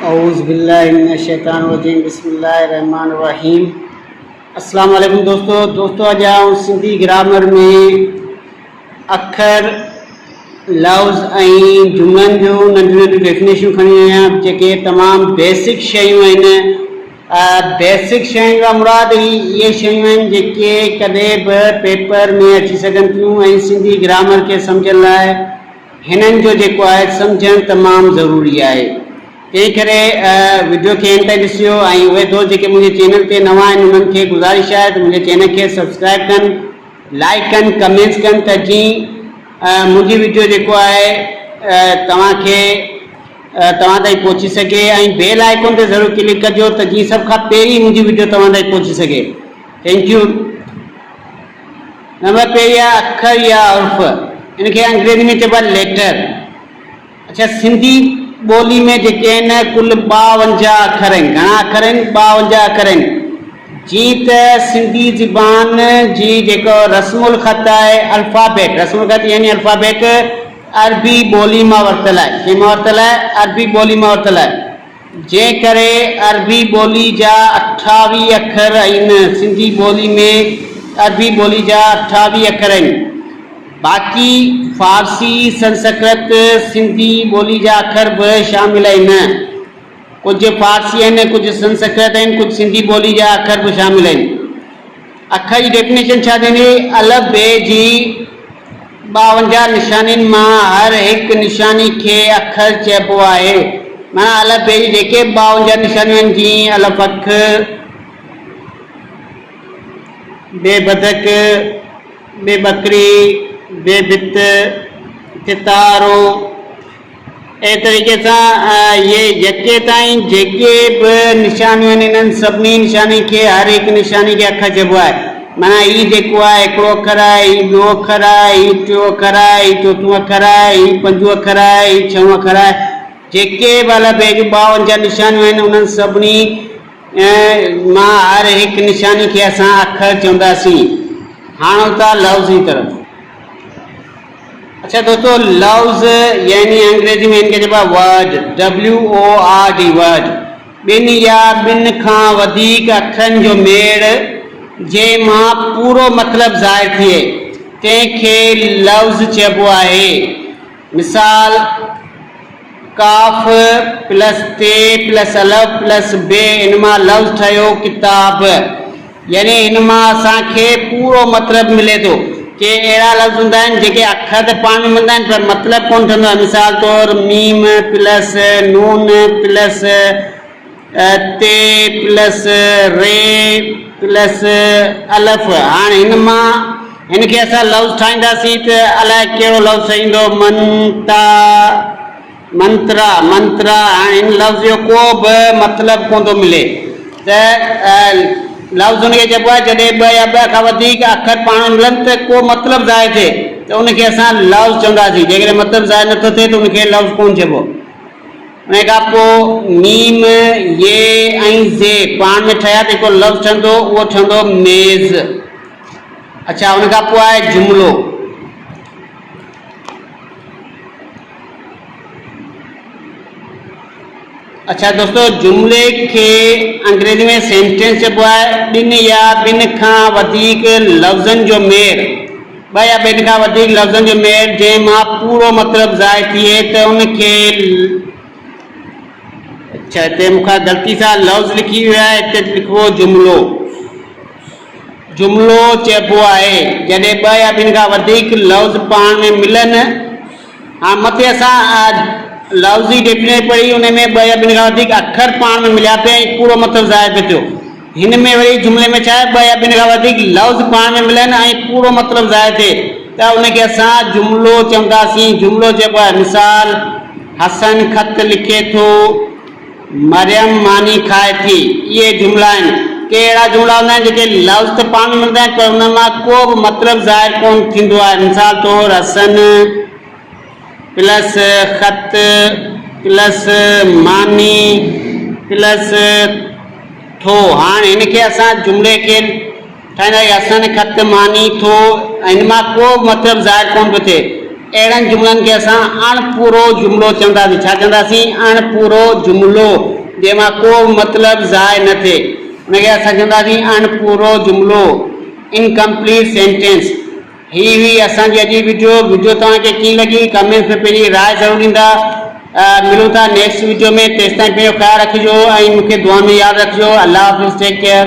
औज़ुबिल्लाहिमिनश्शैतानिर्रजीम बिस्मिल्लाहिर्रहमानिर्रहीम। अस्सलाम वालेकुम दोस्तों अॼु आउं सिंधी ग्रामर में अखर लफ़्ज़ ऐं जुमलनि जो नंढियूं डेफिनेशन खणी आहियां जेके तमामु बेसिक शयूं आहिनि। बेसिक शयुनि खां मुराद इहे शयूं आहिनि जेके कॾहिं बि पेपर में अची सघनि थियूं ऐं सिंधी ग्रामर खे सम्झण लाइ हिननि जो जेको आहे सम्झणु तमामु ज़रूरी आहे। तंहिं करे वीडियो खे एंड ताईं ॾिसियो ऐं उहे दोस्त जेके मुंहिंजे चैनल ते नवां आहिनि उन्हनि खे गुज़ारिश आहे त मुंहिंजे चैनल खे सब्सक्राइब कनि, लाइक कनि, कमेंट्स कनि त जीअं मुंहिंजी वीडियो जेको आहे तव्हांखे तव्हां ताईं पहुची सघे ऐं बेल आइकॉन ते ज़रूरु क्लिक कजो त जीअं सभ खां पहिरीं मुंहिंजी वीडियो तव्हां ताईं पहुची सघे। Thank U. नंबर पहिरीं आहे अखर या उर्फ़, इनखे अंग्रेज़ी में चइबो आहे लेटर। अच्छा, सिंधी ॿोली में जेके आहिनि कुल 52 अखर आहिनि। घणा अखर आहिनि? 52 अखर आहिनि। जीअं त सिंधी ज़बान जी जेको रस्मुल ख़त आहे, अल्फ़ाबेट, रस्मुल ख़त यानी अल्फ़ाबेट अरबी ॿोली मां वरितल आहे। कंहिं मां वरितल आहे? अरबी ॿोली मां वरितल आहे। जंहिं करे अरबी ॿोली जा 28 अखर आहिनि। सिंधी ॿोली में अरबी ॿोली जा 28 अखर आहिनि। बाक़ी फारसी, संस्कृत, सिंधी ॿोली जा अखर बि शामिल आहिनि। कुझु फारसी आहिनि, कुझु संस्कृत आहिनि, कुझु सिंधी ॿोली जा अखर बि शामिल आहिनि। अखर जी डेफिनेशन छा थींदी? अलफ़ बे जी 52 निशानियुनि मां हर हिकु निशानी खे अखर चइबो आहे। माना अलफ़ बे जी जेके 52 निशानियूं आहिनि, जीअं अलफ़ अख, बे बदक, बे बकरी, बेबित, तितारो, ए तरीक़े सां ये जेके ताईं जेके बि निशानियूं आहिनि इन्हनि सभिनी निशानी खे हर हिकु निशानी खे अखर चइबो आहे। माना हीउ जेको आहे हिकिड़ो अखर आहे, हीउ ॿियो अखर आहे, हीउ टियों अखर आहे, हीउ चोथों अखर आहे, हीउ 5 अखर आहे, हीउ 6 अखर आहे। जेके बि अलफ़ बे जूं 52 निशानियूं आहिनि उन्हनि सभिनी मां हर हिकु निशानी खे असां अखर चवंदासीं। हाणे था लफ़्ज़ जी तरफ़। अच्छा दोस्तों, लफ्ज़ यानी अंग्रेजी में इनके चइबो आहे वर्ड, WORD, वर्ड। ॿिनि या ॿिनि खां वधीक अखरनि जो मेड़ जंहिं मां पूरो मतिलबु ज़ाहिर थिए तंहिंखे लफ्ज़ चइबो आहे। मिसाल, काफ़ प्लस ते प्लस अलफ़ प्लस बे, इन मां लफ्ज़ ठहियो किताब। यानी इन मां असांखे पूरो मतिलबु मिले थो। के अहिड़ा लफ़्ज़ हूंदा आहिनि जेके अखर त पाण में मिलंदा आहिनि पर मतिलबु कोन ठहंदो आहे। मिसाल तौरु मीम प्लस नून प्लस ते प्लस रे प्लस अलफ़। हाणे हिन मां हिनखे असां लफ़्ज़ ठाहींदासीं त अलाए कहिड़ो लफ़्ज़ ईंदो, मंत्रा, मंत्रा। हाणे हिन लफ़्ज़ जो को बि मतिलबु कोन थो मिले। त लफ़्ज़ हुनखे चइबो आहे जॾहिं 2 या 2 खां वधीक अखर पाण मिलनि त को मतिलबु ज़ाहिर थिए त उनखे असां लफ़्ज़ चवंदासीं। जेकॾहिं मतिलबु ज़ाहिर नथो थिए त उनखे लफ़्ज़ कोन चइबो। उन खां पोइ मीम, ये ऐं ज़े पाण में ठहिया त हिकिड़ो लफ़्ज़ ठहंदो, उहो ठहंदो मेज़। अच्छा, उन खां पोइ आहे जुमिलो। अच्छा दोस्तों, जुमिले खे अंग्रेजी में सेंटेंस चइबो आहे। 2 या ॿिनि खां वधीक लफ़्ज़नि जो मेड़, 2 या ॿिनि खां वधीक लफ़्ज़नि जो मेड़ जंहिं मां पूरो मतिलबु ज़ाहिर थिए त उनखे। अच्छा, हिते मूंखां ग़लती सां लफ़्ज़ लिखी वियो आहे, हिते लिखो जुमिलो। जुमिलो चइबो आहे जॾहिं 2 या ॿिनि खां वधीक लफ़्ज़ पाण में मिलनि। हाणे मथे असां लफ़्ज़ जी डेफिनेशन पढ़ी, उन में 2 या ॿिनि खां वधीक अखर पाण में मिलिया पिया ऐं पूरो मतिलबु ज़ाहिर पियो थियो। हिन में वरी जुमिले में छा आहे, 2 या ॿिनि खां वधीक लफ़्ज़ पाण में मिलनि ऐं पूरो मतिलबु ज़ाहिर थिए त उनखे असां जुमिलो चवंदासीं। जुमिलो चइबो आहे। मिसाल, हसन ख़त लिखे थो, मरियम मानी खाए थी। इहे जुमिला आहिनि। के अहिड़ा जुमिला हूंदा आहिनि जेके लफ़्ज़ त पाण में मिलंदा आहिनि पर उन मां को बि मतिलबु ज़ाहिर कोन थींदो आहे। मिसाल तौरु हसन प्लस ख़त प्लस मानी प्लस थो। हाणे हिनखे असां जुमिले खे ठाहींदासीं हसन ख़त मानी थो, हिन मां को बि मतिलबु ज़ाहिर कोन पियो थिए। अहिड़नि जुमलनि खे असां अणपूरो जुमिलो चवंदासीं। छा चवंदासीं? अणपूरो जुमिलो, जंहिंमां को मतिलबु ज़ाहि न थिए, उनखे असां चवंदासीं अणपूरो जुमिलो, इनकम्पलीट सेंटेंस। ही हुई असांजी अॼु जी वीडियो तव्हांखे कीअं लॻी कमेंट्स में पंहिंजी राय ज़रूरु ॾींदा। मिलूं था नेक्स्ट वीडियो में, तेसिताईं पंहिंजो ख़्यालु रखिजो ऐं मूंखे दुआ में यादि रखिजो। अल्लाह हाफ़िज़, टेक केयर।